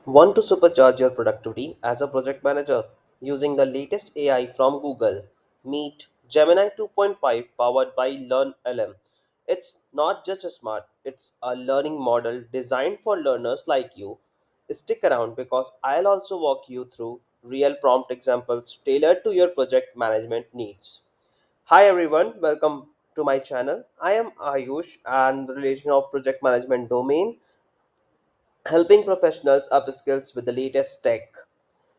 Want to supercharge your productivity as a project manager using the latest AI from Google? Meet Gemini 2.5 powered by LearnLM. It's not just a smart, it's a learning model designed for learners like you. Stick around because I'll also walk you through real prompt examples tailored to your project management needs. Hi everyone, welcome to my channel. I am Ayush and the relation of project management domain helping professionals upskills with the latest tech.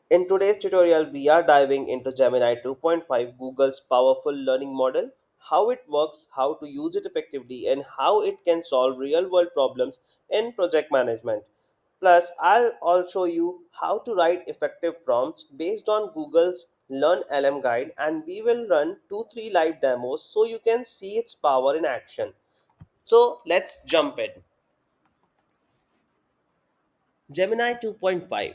In today's tutorial, we are diving into Gemini 2.5, Google's powerful learning model, how it works, how to use it effectively, and how it can solve real world problems in project management. Plus, I'll also show you how to write effective prompts based on Google's Learn LM guide, and we will run 2 3 live demos so you can see its power in action. So, let's jump in. Gemini 2.5.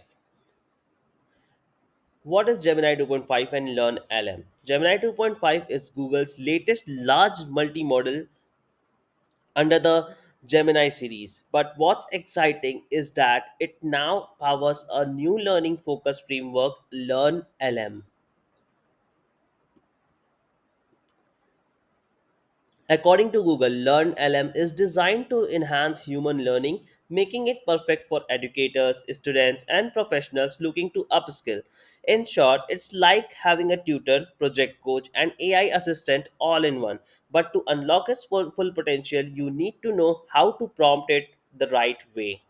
What is Gemini 2.5 and Learn LM? Gemini 2.5 is Google's latest large multimodal under the Gemini series. But what's exciting is that it now powers a new learning focused framework, Learn LM. According to Google, LearnLM is designed to enhance human learning, making it perfect for educators, students, and professionals looking to upskill. In short, it's like having a tutor, project coach, and AI assistant all in one. But to unlock its full potential, you need to know how to prompt it the right way.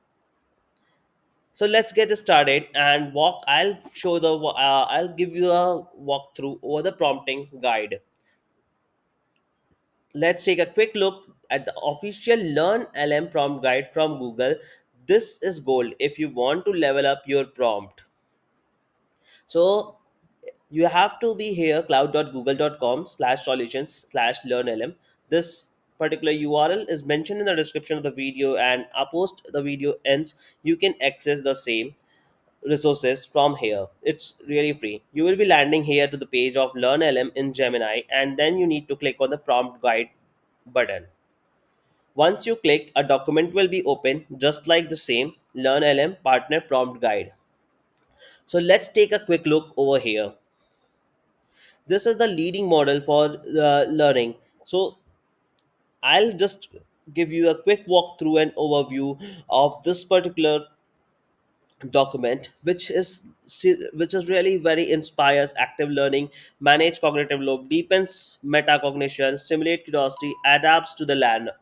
So let's get started and walk. I'll give you a walkthrough over the prompting guide. Let's take a quick look at the official Learn LM prompt guide from Google. This is gold if you want to level up your prompt. So you have to be here cloud.google.com/solutions/learnlm. This particular URL is mentioned in the description of the video, and post the video ends, you can access the same resources from here. It's really free. You will be landing here to the page of Learn LM in Gemini, and then you need to click on the prompt guide button. Once you click, a document will be open just like the same LearnLM Partner Prompt Guide. So let's take a quick look over here. This is the leading model for learning. So I'll just give you a quick walkthrough and overview of this particular document, which is really very inspires active learning, manage cognitive load, deepens metacognition, stimulate curiosity, adapts to the learner.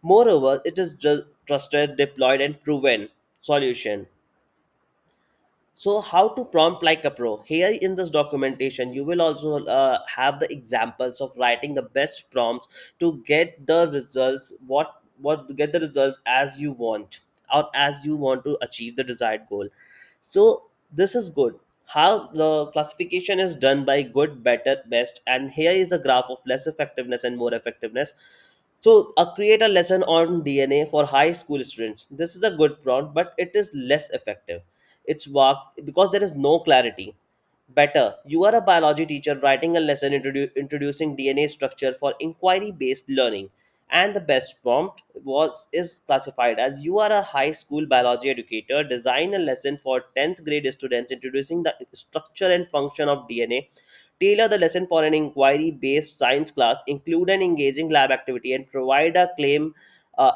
Moreover, it is trusted, deployed, and proven solution. So, how to prompt like a pro? Here in this documentation, you will also have the examples of writing the best prompts to get the results. What get the results as you want, or as you want to achieve the desired goal. So this is good. How the classification is done by good, better, best, and here is a graph of less effectiveness and more effectiveness. So, create a lesson on DNA for high school students. This is a good prompt, but it is less effective. It's work because there is no clarity. Better, you are a biology teacher writing a lesson introducing DNA structure for inquiry-based learning. And the best prompt was is classified as you are a high school biology educator. Design a lesson for 10th grade students introducing the structure and function of DNA. Tailor the lesson for an inquiry based science class, include an engaging lab activity, and provide a claim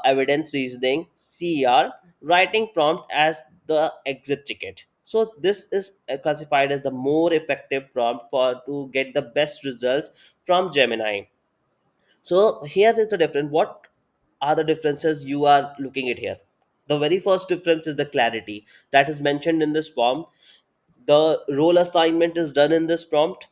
evidence reasoning CER writing prompt as the exit ticket. So, this is classified as the more effective prompt for to get the best results from Gemini. So, here is the difference. What are the differences you are looking at here? The very first difference is the clarity that is mentioned in this form. The role assignment is done in this prompt.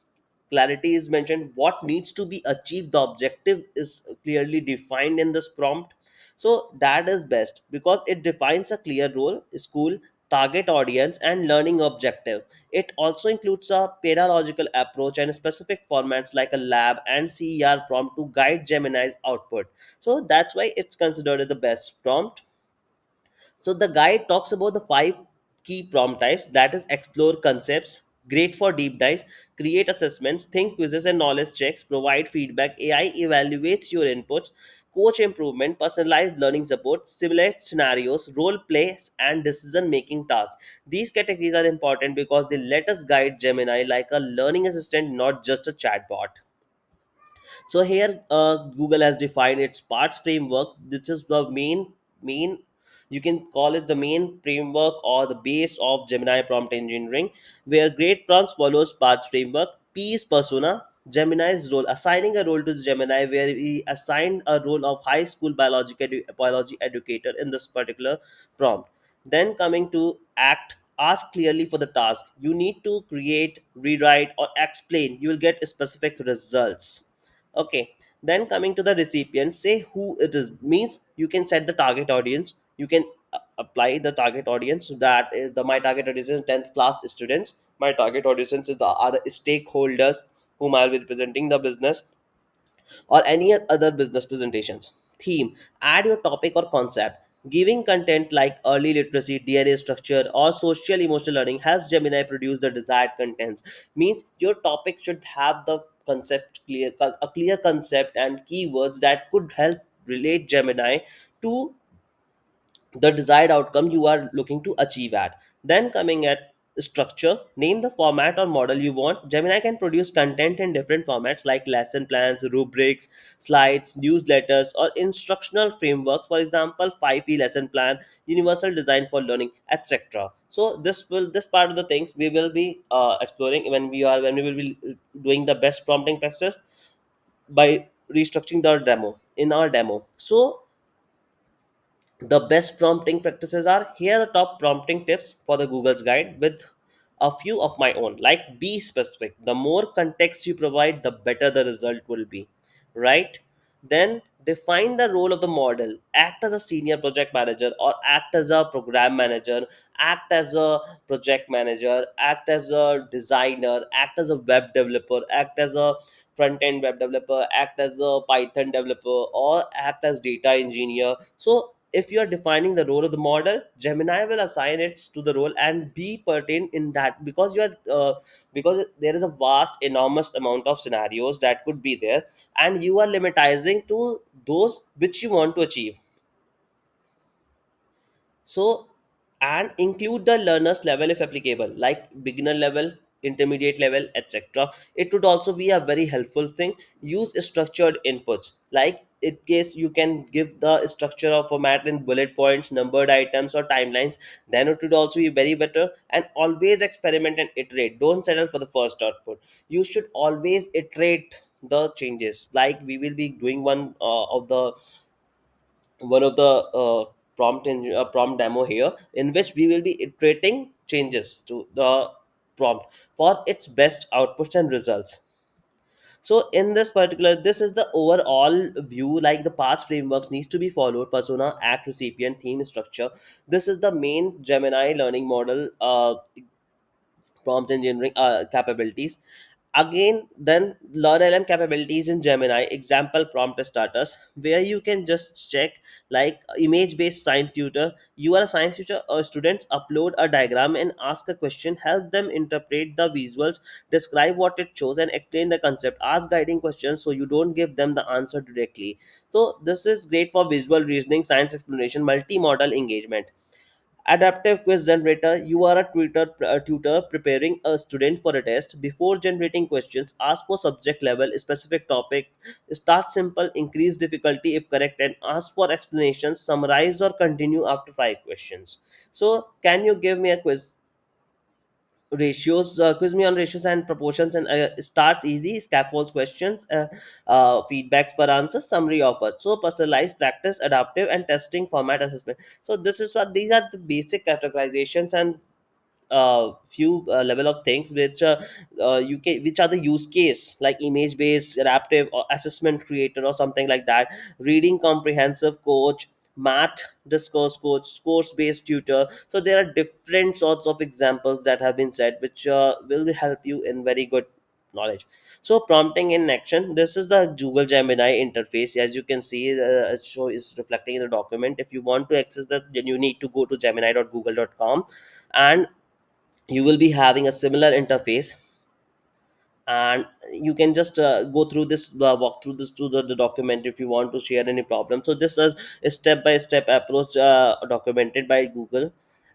Clarity is mentioned. What needs to be achieved, the objective is clearly defined in this prompt. So that is best because it defines a clear role, school, target audience, and learning objective. It also includes a pedagogical approach and specific formats like a lab and CER prompt to guide Gemini's output. So that's why it's considered as the best prompt. So the guide talks about the five key prompt types, that is explore concepts, great for deep dives, create assessments, think quizzes and knowledge checks, provide feedback, AI evaluates your inputs, coach improvement, personalized learning support, simulate scenarios, role plays, and decision making tasks. These categories are important because they let us guide Gemini like a learning assistant, not just a chatbot. So here, Google has defined its parts framework. This is the main you can call it the main framework or the base of Gemini prompt engineering, where great prompts follows parts framework. P is persona. Gemini's role, assigning a role to Gemini, where we assign a role of high school biology educator in this particular prompt. Then coming to act, ask clearly for the task. You need to create, rewrite, or explain. You will get specific results. Okay, then coming to the recipient, say who it is. Means you can set the target audience. You can apply the target audience. So that is the my target audience is 10th class students. My target audience is the other stakeholders whom I'll be representing the business or any other business presentations. Theme, add your topic or concept. Giving content like early literacy, DNA structure, or social emotional learning helps Gemini produce the desired contents. Means your topic should have the concept clear, a clear concept and keywords that could help relate Gemini to the desired outcome you are looking to achieve at. Then coming at structure, name the format or model you want. Gemini can produce content in different formats like lesson plans, rubrics, slides, newsletters, or instructional frameworks. For example, 5E lesson plan, universal design for learning, etc. So this part of the things we will be exploring when we will be doing the best prompting practice by restructuring the demo in our demo. So the best prompting practices are here the top prompting tips for the Google's guide with a few of my own. Like be specific. The more context you provide, the better the result will be. Right? Then define the role of the model. Act as a senior project manager or act as a program manager, act as a project manager, act as a designer, act as a web developer, act as a front end web developer, act as a Python developer, or act as data engineer. So if you are defining the role of the model, Gemini will assign it to the role and be pertinent in that, because you are because there is a vast enormous amount of scenarios that could be there, and you are limitizing to those which you want to achieve. So, and include the learner's level if applicable, like beginner level, intermediate level, etc. It would also be a very helpful thing. Use structured inputs, like in case you can give the structure of format in bullet points, numbered items, or timelines, then it would also be very better. And always experiment and iterate. Don't settle for the first output. You should always iterate the changes. Like we will be doing one of the prompt demo here, in which we will be iterating changes to the prompt for its best outputs and results. So in this particular, this is the overall view, like the past frameworks needs to be followed: persona, act, recipient, theme, structure. This is the main Gemini learning model prompt engineering capabilities. Again, then LearnLM capabilities in Gemini, example prompt starters, where you can just check like image based science tutor. You are a science tutor, or students upload a diagram and ask a question, help them interpret the visuals, describe what it shows, and explain the concept. Ask guiding questions so you don't give them the answer directly. So, this is great for visual reasoning, science explanation, multi-modal engagement. Adaptive quiz generator, you are a tutor preparing a student for a test. Before generating questions, ask for subject level specific topic. Start simple, increase difficulty if correct, and ask for explanations. Summarize or continue after 5 questions. So can you give me a quiz me on ratios and proportions, and starts easy, scaffolds questions, feedbacks per answer, summary offer. So personalized practice, adaptive, and testing format assessment. So this is what these are the basic categorizations and few level of things which are the use case, like image based, adaptive, or assessment creator, or something like that. Reading comprehensive coach, math discourse coach, course based tutor. So there are different sorts of examples that have been said, which will help you in very good knowledge. So prompting in action, this is the Google Gemini interface. As you can see, it show is reflecting in the document. If you want to access that, then you need to go to gemini.google.com, and you will be having a similar interface. and you can just go through this walk through this to the document if you want to share any problem. So this is a step by step approach documented by Google.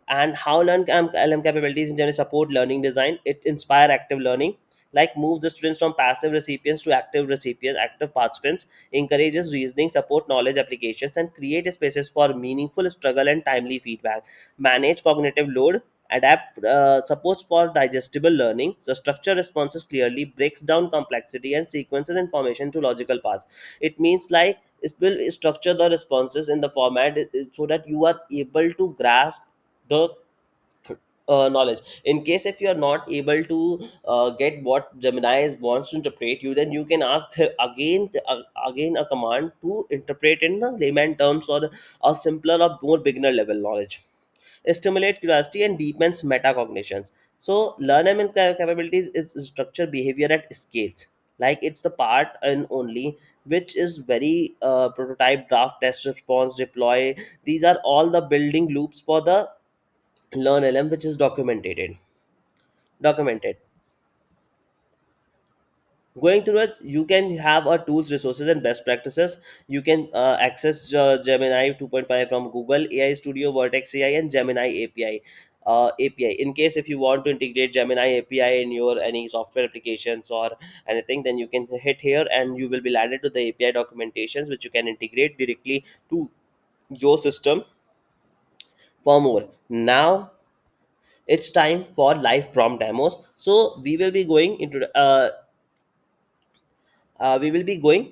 And how LM capabilities in general support learning design. It inspire active learning, like moves the students from passive recipients to active recipients, active participants, encourages reasoning, support knowledge applications, and create spaces for meaningful struggle and timely feedback, manage cognitive load, adapt supports for digestible learning. So structure responses clearly, breaks down complexity and sequences information to logical paths. It means like it will structure the responses in the format so that you are able to grasp the knowledge. In case if you are not able to get what Gemini is wants to interpret you, then you can ask again a command to interpret in the layman terms or a simpler or more beginner level knowledge. Stimulate curiosity and deepens metacognitions. So LearnML capabilities is structure behavior at scales. Like it's the part and only which is very prototype, draft, test, response, deploy. These are all the building loops for the LearnLM, which is documented. Going through it, you can have a tools, resources, and best practices. You can access Gemini 2.5 from Google, AI Studio, Vertex AI, and Gemini API. API. In case if you want to integrate Gemini API in your any software applications or anything, then you can hit here and you will be landed to the API documentations, which you can integrate directly to your system for more. Now it's time for live prompt demos. So we will be going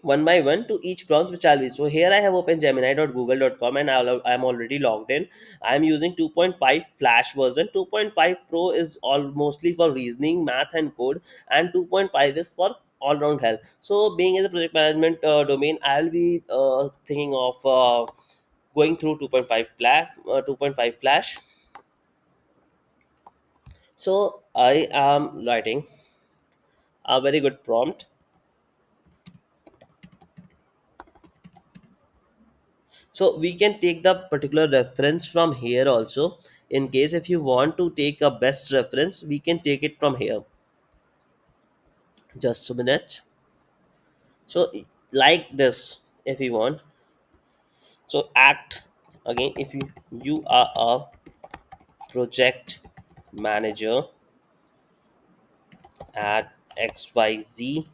one by one to each prompt which I'll be. So here I have opened gemini.google.com and I'm already logged in. I'm using 2.5 Flash version. 2.5 Pro is all mostly for reasoning, math, and code, and 2.5 is for all round help. So being in the project management domain, I'll be thinking of going through 2.5 Flash. So I am writing a very good prompt. So we can take the particular reference from here also. In case if you want to take a best reference, we can take it from here. Just a minute. So like this, if you want. So act again. If you are a project manager at XYZ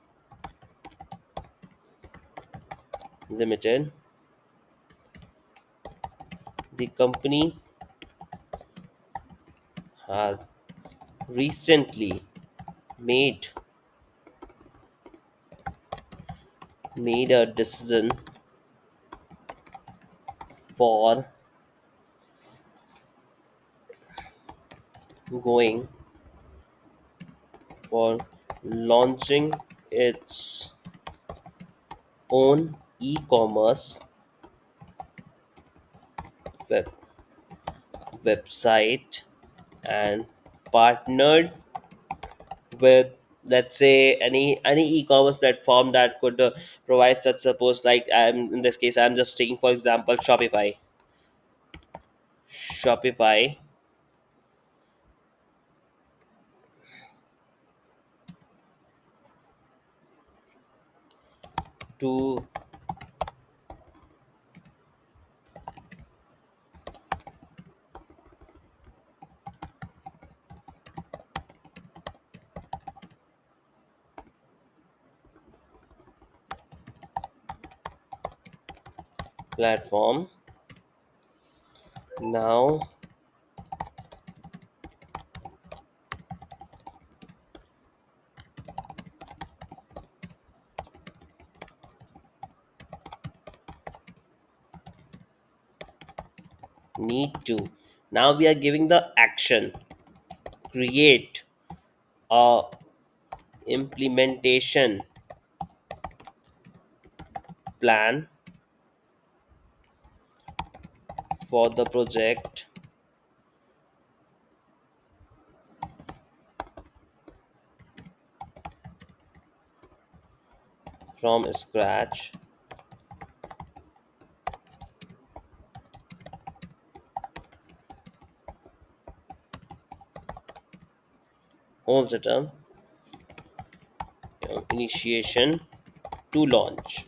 Limited, the company has recently made made a decision for going for launching its own e-commerce web, website and partnered with, let's say, any e-commerce platform that could provide such. Suppose like I'm in this case I'm just taking for example Shopify to platform. Now need to now we are giving the action, create a implementation plan for the project from scratch. Holds the term. initiation to launch.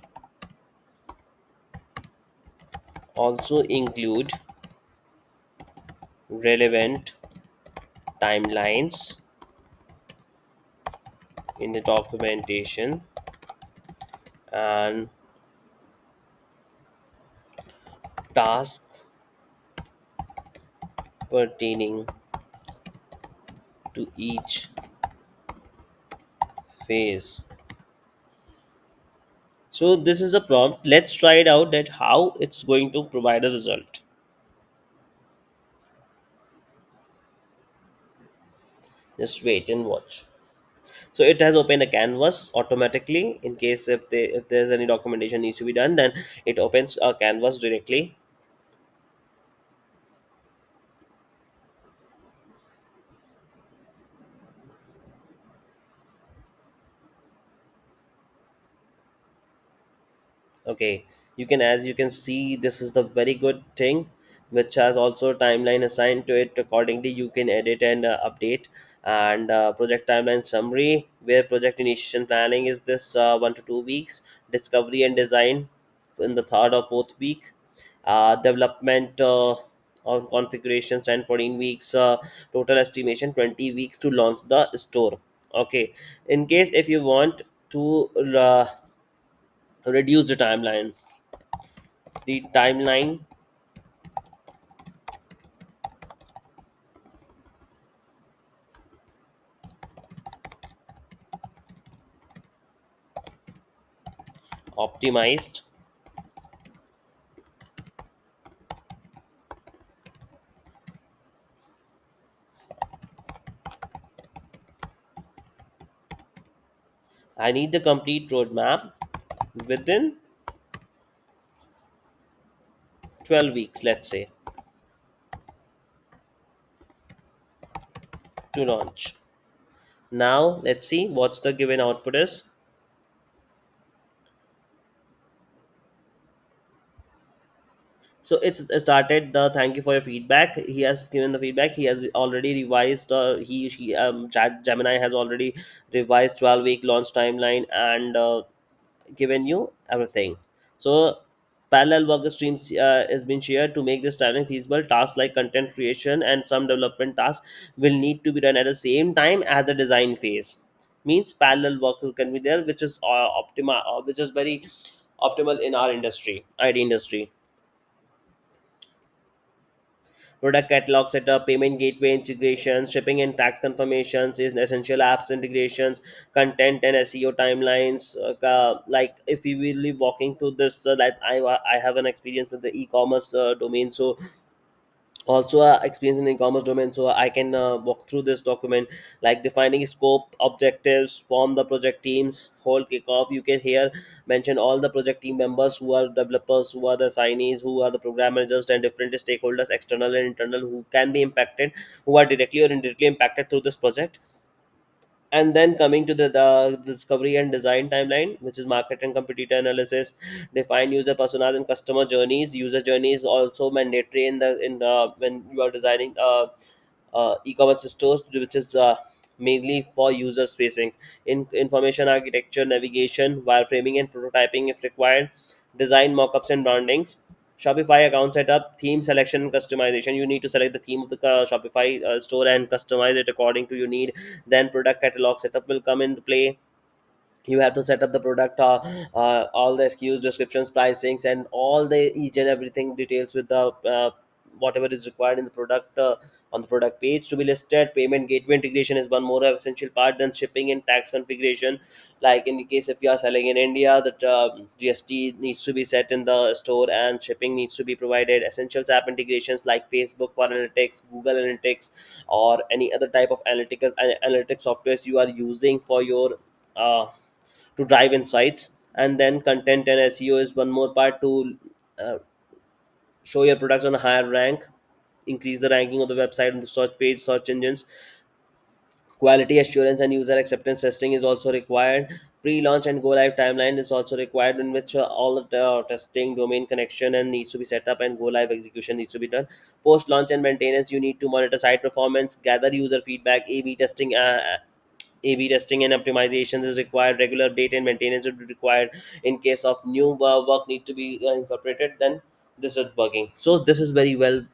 Also include relevant timelines in the documentation and tasks pertaining to each phase. So this is a prompt. Let's try it out that how it's going to provide a result. Just wait and watch. So it has opened a canvas automatically in case if there's any documentation needs to be done, then it opens a canvas directly. Okay, you can, as you can see, this is the very good thing which has also timeline assigned to it. Accordingly you can edit and update. And project timeline summary, where project initiation planning is this 1 to 2 weeks, discovery and design in the third or fourth week, development or configurations 10 14 weeks, total estimation 20 weeks to launch the store. Okay, in case if you want to reduce the timeline optimized. I need the complete roadmap within 12 weeks, let's say, to launch. Now let's see what's the given output is. So it's started the thank you for your feedback. He has given the feedback. He has already revised. Gemini has already revised 12-week launch timeline and given you everything. So parallel work streams has been shared to make this timeline feasible. Tasks like content creation and some development tasks will need to be done at the same time as the design phase. Means parallel work can be there, which is which is very optimal in our industry, IT industry. Product catalog setup, payment gateway integrations, shipping and tax confirmations is essential apps integrations, content and SEO timelines. Like if we will be walking through this, like I have an experience with the e-commerce domain, so also experience in the e-commerce domain, so I can walk through this document, like defining scope, objectives, form the project teams, whole kickoff. You can here mention all the project team members, who are developers, who are the signees, who are the program managers, and different stakeholders, external and internal, who can be impacted, who are directly or indirectly impacted through this project. And then coming to the discovery and design timeline, which is market and competitor analysis, define user personas and customer journeys. User journeys also mandatory in the when you are designing e-commerce stores, which is mainly for users facing in information architecture, navigation, wireframing and prototyping if required, design mockups and brandings. Shopify account setup, theme selection and customization. You need to select the theme of the Shopify store and customize it according to your need. Then product catalog setup will come into play. You have to set up the product, all the SKUs, descriptions, pricings, and all the each and everything details with the whatever is required in the product, on the product page to be listed. Payment gateway integration is one more essential part. Then shipping and tax configuration, like in the case if you are selling in India, that GST needs to be set in the store and shipping needs to be provided. Essentials app integrations like Facebook for analytics, Google Analytics, or any other type of analytics softwares you are using for your uh, to drive insights. And then content and SEO is one more part to uh, show your products on a higher rank, increase the ranking of the website on the search page, search engines. Quality assurance and user acceptance testing is also required. Pre-launch and go live timeline is also required, in which all the testing, domain connection, and needs to be set up, and go live execution needs to be done. Post launch and maintenance, you need to monitor site performance, gather user feedback, A/B testing, A/B testing and optimization is required. Regular data and maintenance would be required. In case of new work need to be incorporated, then this is working. So this is very well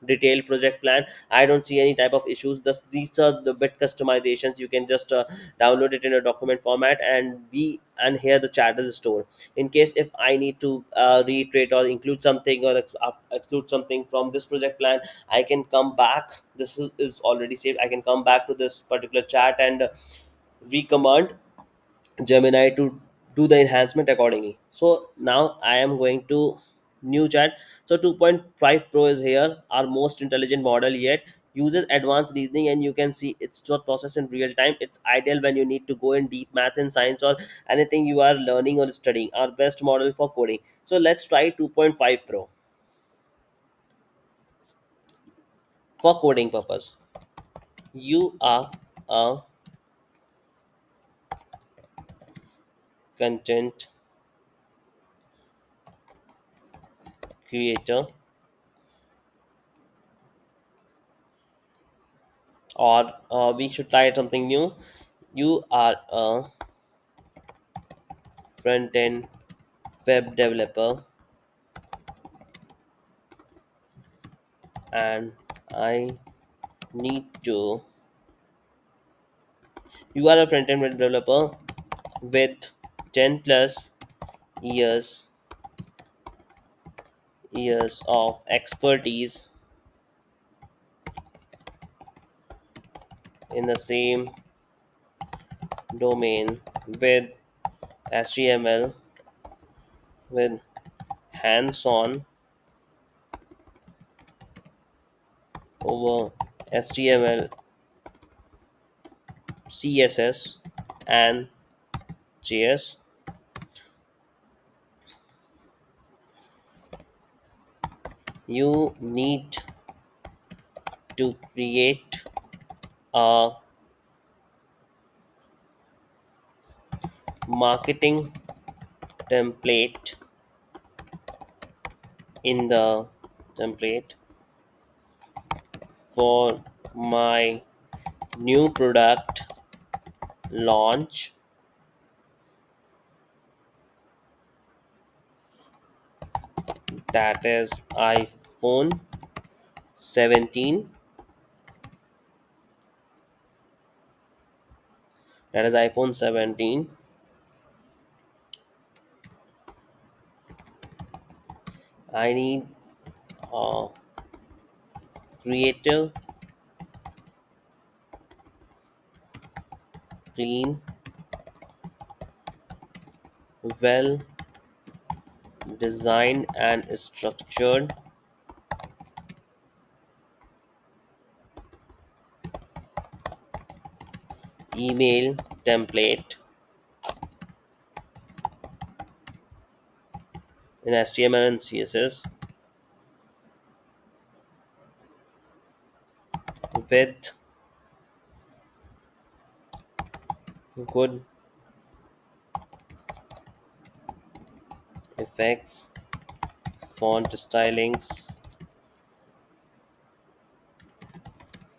detailed project plan. I don't see any type of issues. These are the bit customizations. You can just download it in a document format, and here the chat is stored. In case if I need to reiterate or include something or exclude something from this project plan, I can come back. This is already saved. I can come back to this particular chat and recommand Gemini to do the enhancement accordingly. So now I am going to new chat. So 2.5 Pro is here, our most intelligent model yet. Uses advanced reasoning, and you can see it's not processed in real time. It's ideal when you need to go in deep math and science or anything you are learning or studying. Our best model for coding. So let's try 2.5 Pro for coding purpose. You are a content creator, or we should try something new. You are a front-end web developer, and I need to. You are a front-end web developer with 10 plus years years of expertise in the same domain with HTML, with hands-on over HTML, CSS, and JS. You need to create a marketing template in the template for my new product launch, that is iPhone 17. That is iPhone 17. I need a creative, clean, well designed and structured email template in HTML and CSS with good effects, font stylings,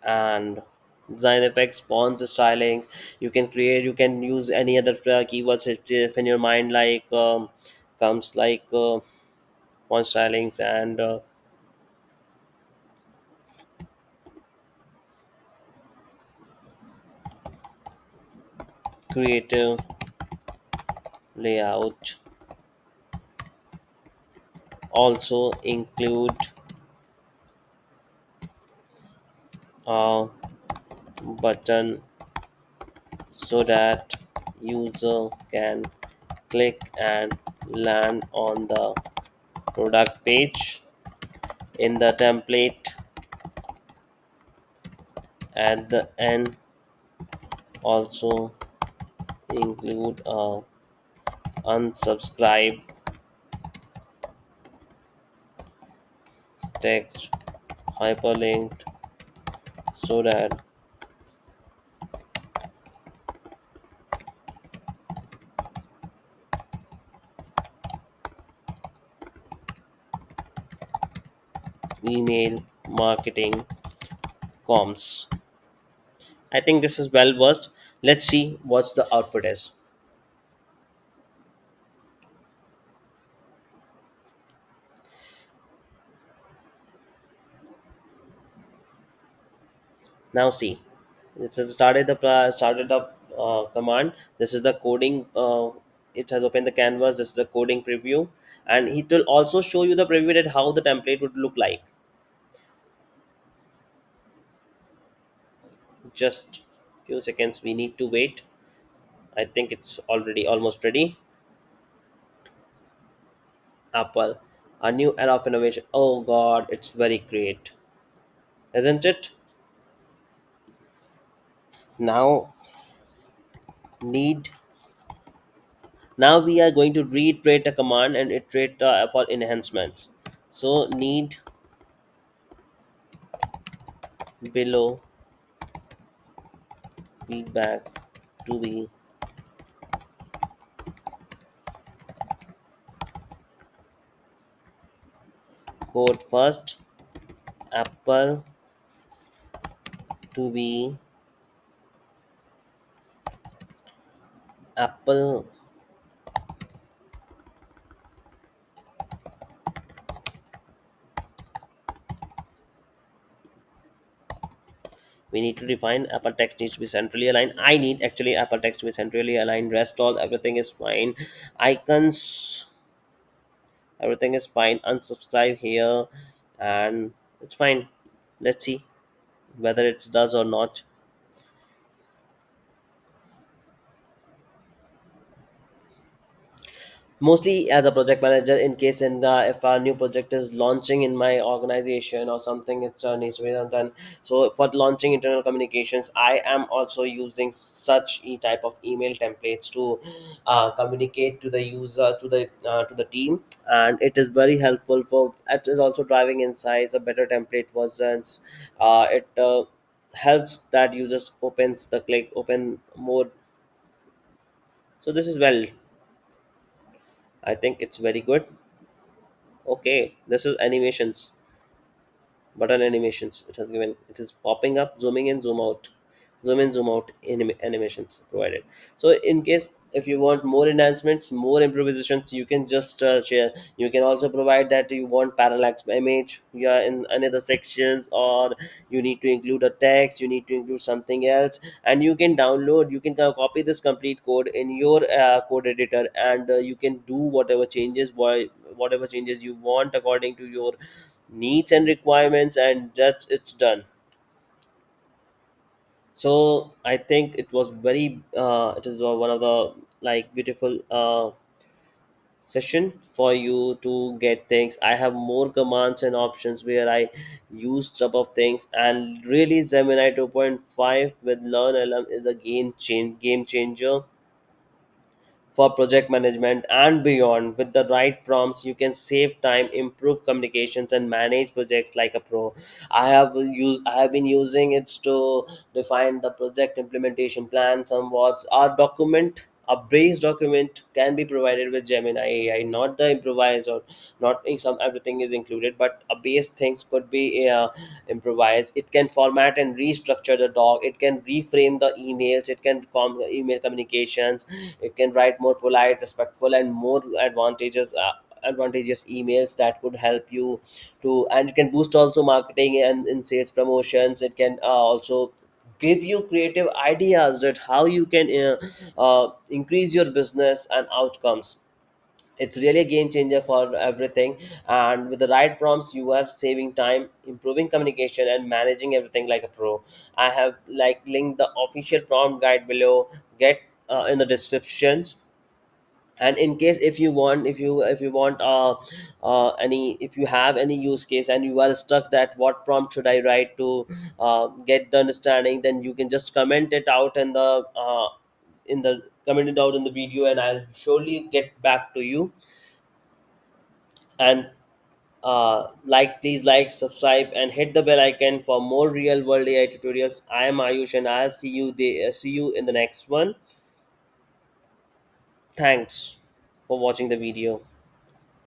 and design effects, font stylings. You can use any other keywords if in your mind, like comes like font stylings and creative layout. Also include a button so that user can click and land on the product page. In the template at the end, also include a unsubscribe text hyperlinked so that email marketing comms. I think this is well versed. Let's see what's the output is. Now see, it has started the command. This is the coding. It has opened the canvas. This is the coding preview, and it will also show you the preview that how the template would look like. Just few seconds. We need to wait. I think it's already almost ready. Apple, a new era of innovation. Oh God, it's very great, isn't it? Now need now we are going to reiterate a command and iterate for enhancements. So need below feedback to be code first. Apple to be Apple. We need to define Apple text needs to be centrally aligned. I need actually Apple text to be centrally aligned. Rest all everything is fine. Icons, everything is fine. Unsubscribe here, and it's fine. Let's see whether it does or not. Mostly as a project manager, in case if a new project is launching in my organization or something, it's needs to be done. So for launching internal communications, I am also using such type of email templates to communicate to the user, to the team, and it is very helpful for it is also driving insights, a better template versions. It helps that users opens the click open more. So this is well, I think it's very good. Okay, this is animations, button animations. It has given, it is popping up, zooming in, zoom out, zoom in, zoom out, animations provided. So in case if you want more enhancements, more improvisations, you can just share. You can also provide that you want parallax image, yeah, in another sections, or you need to include a text, you need to include something else, and you can download, you can copy this complete code in your code editor, and you can do whatever changes you want according to your needs and requirements, and just it's done. So I think it was very it is one of the like beautiful session for you to get things. I have more commands and options where I use some of things, and really Gemini 2.5 with LearnLM is a game changer for project management and beyond. With the right prompts, you can save time, improve communications, and manage projects like a pro. I have been using it to define the project implementation plan. Somewhat our document, a base document can be provided with Gemini AI, not the improvise, or not in some everything is included, but a base things could be improvised. It can format and restructure the doc. It can reframe the emails. It can email communications. It can write more polite, respectful, and more advantageous emails that could help you to, and it can boost also marketing and in sales promotions. It can also give you creative ideas that how you can increase your business and outcomes. It's really a game changer for everything, and with the right prompts you are saving time, improving communication, and managing everything like a pro. I have like linked the official prompt guide below, get in the descriptions. And in case if you want any, if you have any use case and you are stuck that what prompt should I write to get the understanding, then you can just comment it out in the comment it out in the video, and I'll surely get back to you. And like, please like, subscribe, and hit the bell icon for more real world AI tutorials. I am Ayush, and I'll see you in the next one. Thanks for watching the video.